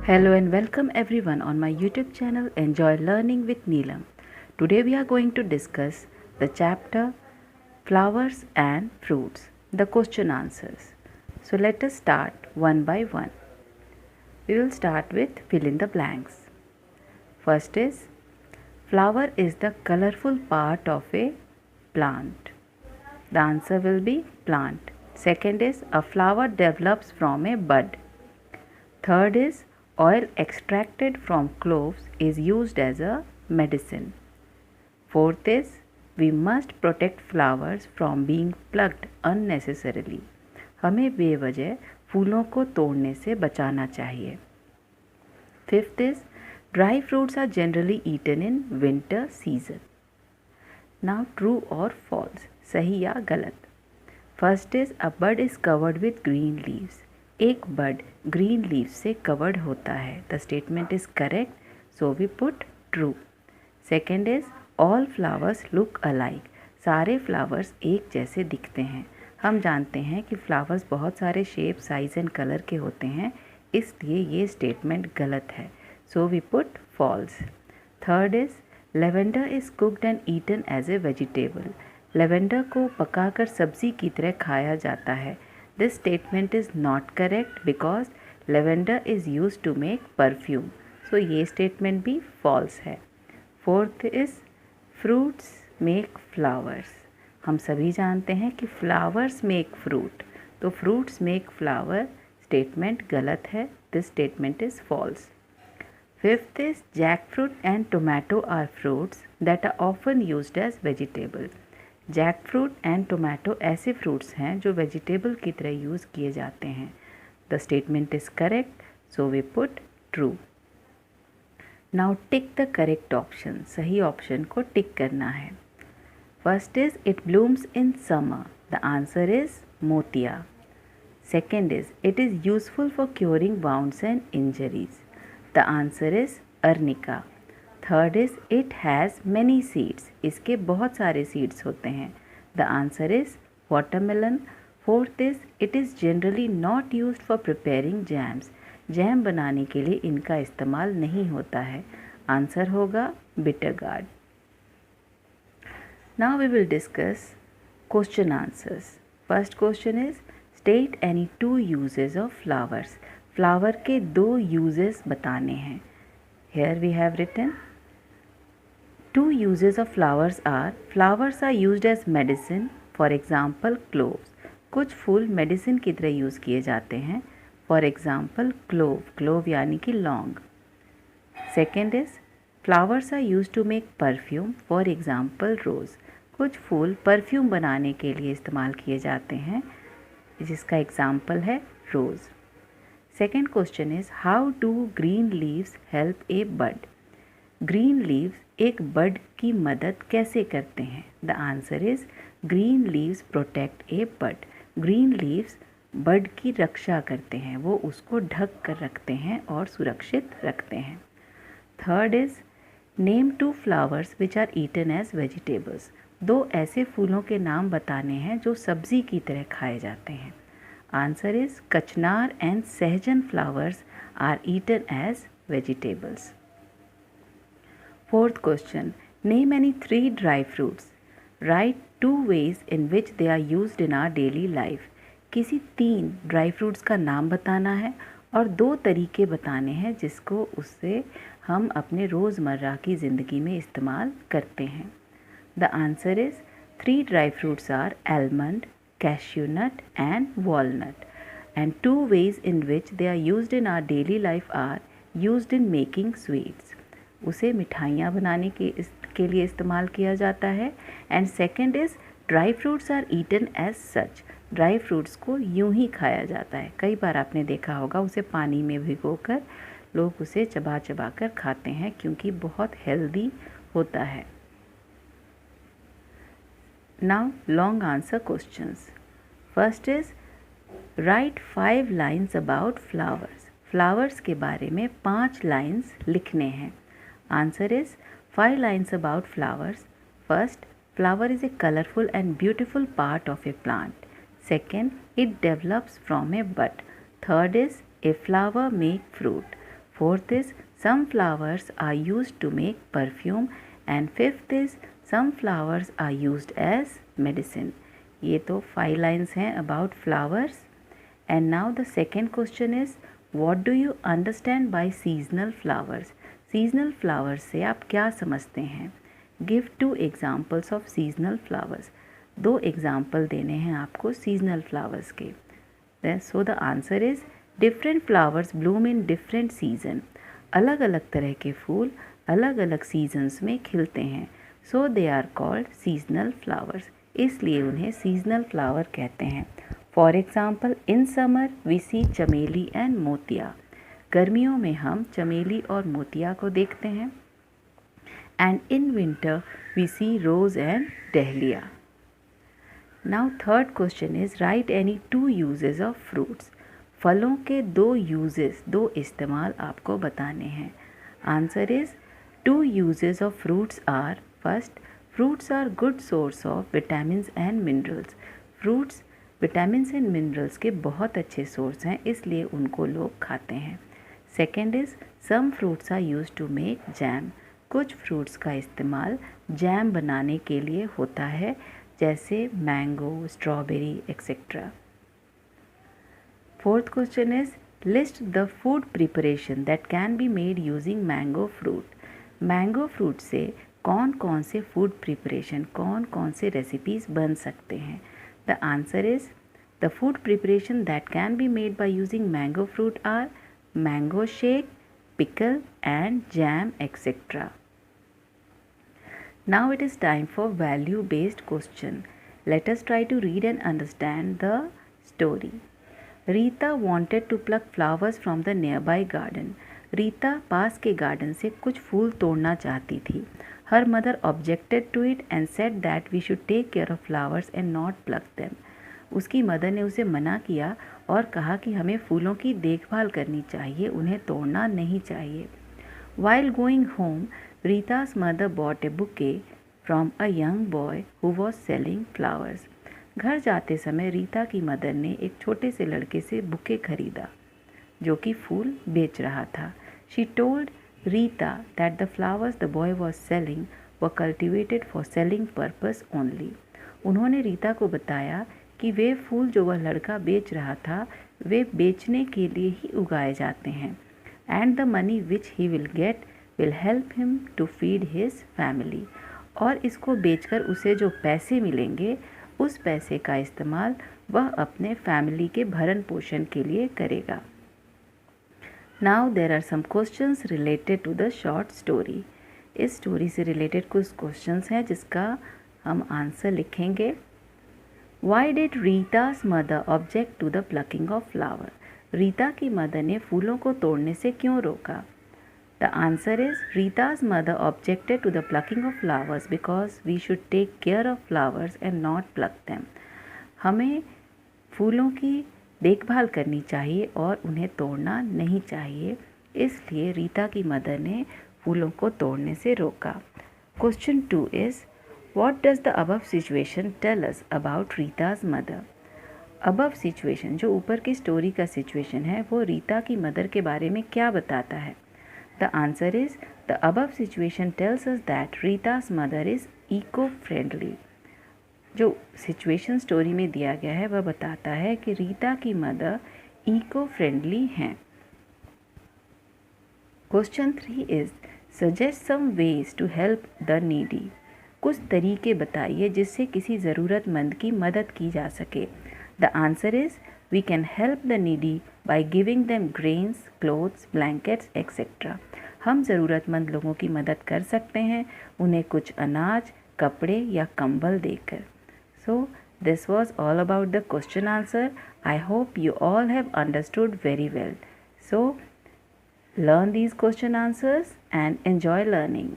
Hello and welcome everyone on my YouTube channel Enjoy Learning with Neelam. Today we are going to discuss the chapter Flowers and Fruits, the question answers. So let us start one by one. We will start with fill in the blanks. First is flower is the colorful part of a plant. The answer will be plant. Second is a flower develops from a bud. Third is oil extracted from cloves is used as a medicine. Fourth is we must protect flowers from being plucked unnecessarily. हमें बेवजह फूलों को तोड़ने से बचाना चाहिए. Fifth is dry fruits are generally eaten in winter season. Now true or false, सही या गलत. First is a bud is covered with green leaves. एक बड ग्रीन लीव से कवर्ड होता है. The statement is correct, so we put true. Second is all flowers look alike. सारे flowers एक जैसे दिखते हैं. हम जानते हैं कि फ्लावर्स बहुत सारे शेप, साइज एंड कलर के होते हैं, इसलिए ये स्टेटमेंट गलत है. So we put false. Third is lavender is cooked and eaten as a vegetable. Lavender को पकाकर सब्जी की तरह खाया जाता है. This statement is not correct because lavender is used to make perfume. So ये statement भी false है. Fourth is fruits make flowers. हम सभी जानते हैं कि flowers make fruit. तो fruits make flower statement गलत है. This statement is false. Fifth is jackfruit and tomato are fruits that are often used as vegetables. Jack fruit and tomato ऐसे fruits हैं जो वेजिटेबल की तरह यूज़ किए जाते हैं. The statement is correct, so we put true. Now tick the correct option. सही option को टिक करना है. First is it blooms in summer. The answer is मोतिया. Second is it is useful for curing wounds and injuries. The answer is arnica. Third is it has many seeds. इसके बहुत सारे seeds होते हैं. The answer is watermelon. Fourth is it is generally not used for preparing jams. Jam बनाने के लिए इनका इस्तेमाल नहीं होता है. आंसर होगा bitter gourd. Now we will discuss question answers. First question is state any two uses of flowers. Flower के दो यूजेस बताने हैं. Here we have written two uses of flowers are used as medicine, for example cloves. कुछ फूल medicine की तरह use किए जाते हैं. For example clove यानी कि लौंग. Second is flowers are used to make perfume, for example rose. कुछ फूल परफ्यूम बनाने के लिए इस्तेमाल किए जाते हैं, जिसका एग्जाम्पल है रोज़. Second question is how do green leaves help a bud? Green leaves एक बड की मदद कैसे करते हैं. The answer is green leaves protect a bud. Green leaves bud की रक्षा करते हैं, वो उसको ढक कर रखते हैं और सुरक्षित रखते हैं. Third is name two flowers which are eaten as vegetables. दो ऐसे फूलों के नाम बताने हैं जो सब्जी की तरह खाए जाते हैं. Answer is kachnar and sahjan flowers are eaten as vegetables. Fourth question, name any three dry fruits. Write two ways in which they are used in our daily life. किसी तीन ड्राई फ्रूट्स का नाम बताना है और दो तरीके बताने हैं जिसको उससे हम अपने रोज़मर्रा की ज़िंदगी में इस्तेमाल करते हैं. The answer is three dry fruits are almond, cashew nut and walnut. And two ways in which they are used in our daily life are used in making sweets. उसे मिठाइयाँ बनाने के लिए इस्तेमाल किया जाता है. And second is dry fruits are eaten as such. Dry fruits को यूं ही खाया जाता है. कई बार आपने देखा होगा उसे पानी में भिगोकर लोग उसे चबा चबा कर खाते हैं क्योंकि बहुत हेल्दी होता है. Now long answer questions. First is right 5 lines about flowers. Flowers के बारे में 5 लाइन्स लिखने हैं. Answer is 5 lines about flowers. First, flower is a colorful and beautiful part of a plant. Second, it develops from a bud. Third is a flower make fruit. Fourth is some flowers are used to make perfume. And fifth is some flowers are used as medicine. ये तो 5 lines हैं about flowers. And now the second question is, what do you understand by seasonal flowers? Seasonal flowers से आप क्या समझते हैं? Give 2 examples of seasonal flowers. 2 example देने हैं आपको seasonal flowers के. So the answer is different flowers bloom in different season. अलग अलग तरह के फूल अलग अलग सीजन्स में खिलते हैं. So they are called seasonal flowers. इसलिए उन्हें seasonal flower कहते हैं. For example, in summer we see चमेली and मोतिया. गर्मियों में हम चमेली और मोतिया को देखते हैं. And in winter we see rose and dahlia. Now third question is write any 2 uses of fruits. फलों के 2 uses, 2 इस्तेमाल आपको बताने हैं. Answer is 2 uses of fruits are, first, fruits are good source of vitamins and minerals. Fruits vitamins and minerals के बहुत अच्छे source हैं, इसलिए उनको लोग खाते हैं. Second is some fruits are used to make jam. कुछ फ्रूट्स का इस्तेमाल जैम बनाने के लिए होता है, जैसे mango, strawberry etcetera. Fourth question is list the food preparation that can be made using mango fruit. Mango fruit से कौन कौन से फूड प्रिपरेशन, कौन कौन से रेसिपीज़ बन सकते हैं. The answer is the food preparation that can be made by using mango fruit are mango shake, pickle and jam etc. Now it is time for value based question. Let us try to read and understand the story. Rita wanted to pluck flowers from the nearby garden. Rita पास के garden से कुछ फूल तोड़ना चाहती थी. Her mother objected to it and said that we should take care of flowers and not pluck them. उसकी mother ने उसे मना किया और कहा कि हमें फूलों की देखभाल करनी चाहिए, उन्हें तोड़ना नहीं चाहिए. While going home, Rita's mother bought a bouquet from a young boy who was selling flowers. घर जाते समय रीता की मदर ने एक छोटे से लड़के से बुके खरीदा जो कि फूल बेच रहा था. She told Rita that the flowers the boy was selling were cultivated for selling purpose only. उन्होंने रीता को बताया कि वे फूल जो वह लड़का बेच रहा था वे बेचने के लिए ही उगाए जाते हैं. And the money which he will get will help him to feed his family. और इसको बेचकर उसे जो पैसे मिलेंगे उस पैसे का इस्तेमाल वह अपने फैमिली के भरण पोषण के लिए करेगा. Now there are some questions related to the short story. इस स्टोरी से रिलेटेड कुछ क्वेश्चंस हैं जिसका हम आंसर लिखेंगे. Why did Rita's mother object to the plucking of flower? Rita की मदर ने फूलों को तोड़ने से क्यों रोका? The answer is Rita's mother objected to the plucking of flowers because we should take care of flowers and not pluck them. हमें फूलों की देखभाल करनी चाहिए और उन्हें तोड़ना नहीं चाहिए, इसलिए रीता की मदर ने फूलों को तोड़ने से रोका. Question 2 is what does the above situation tell us about Rita's mother? above situation जो ऊपर की स्टोरी का सिचुएशन है वो रीता की मदर के बारे में क्या बताता है? The answer is the above situation tells us that Rita's mother is eco-friendly. जो सिचुएशन स्टोरी में दिया गया है वह बताता है कि रीता की मदर इको-फ्रेंडली हैं. Question 3 is suggest some ways to help the needy. कुछ तरीके बताइए जिससे किसी ज़रूरतमंद की मदद की जा सके. The answer is we can help the needy by giving them grains, clothes, blankets, etc. हम ज़रूरतमंद लोगों की मदद कर सकते हैं उन्हें कुछ अनाज, कपड़े या कंबल देकर. So this was all about the question answer. I hope you all have understood very well. So learn these question answers and enjoy learning.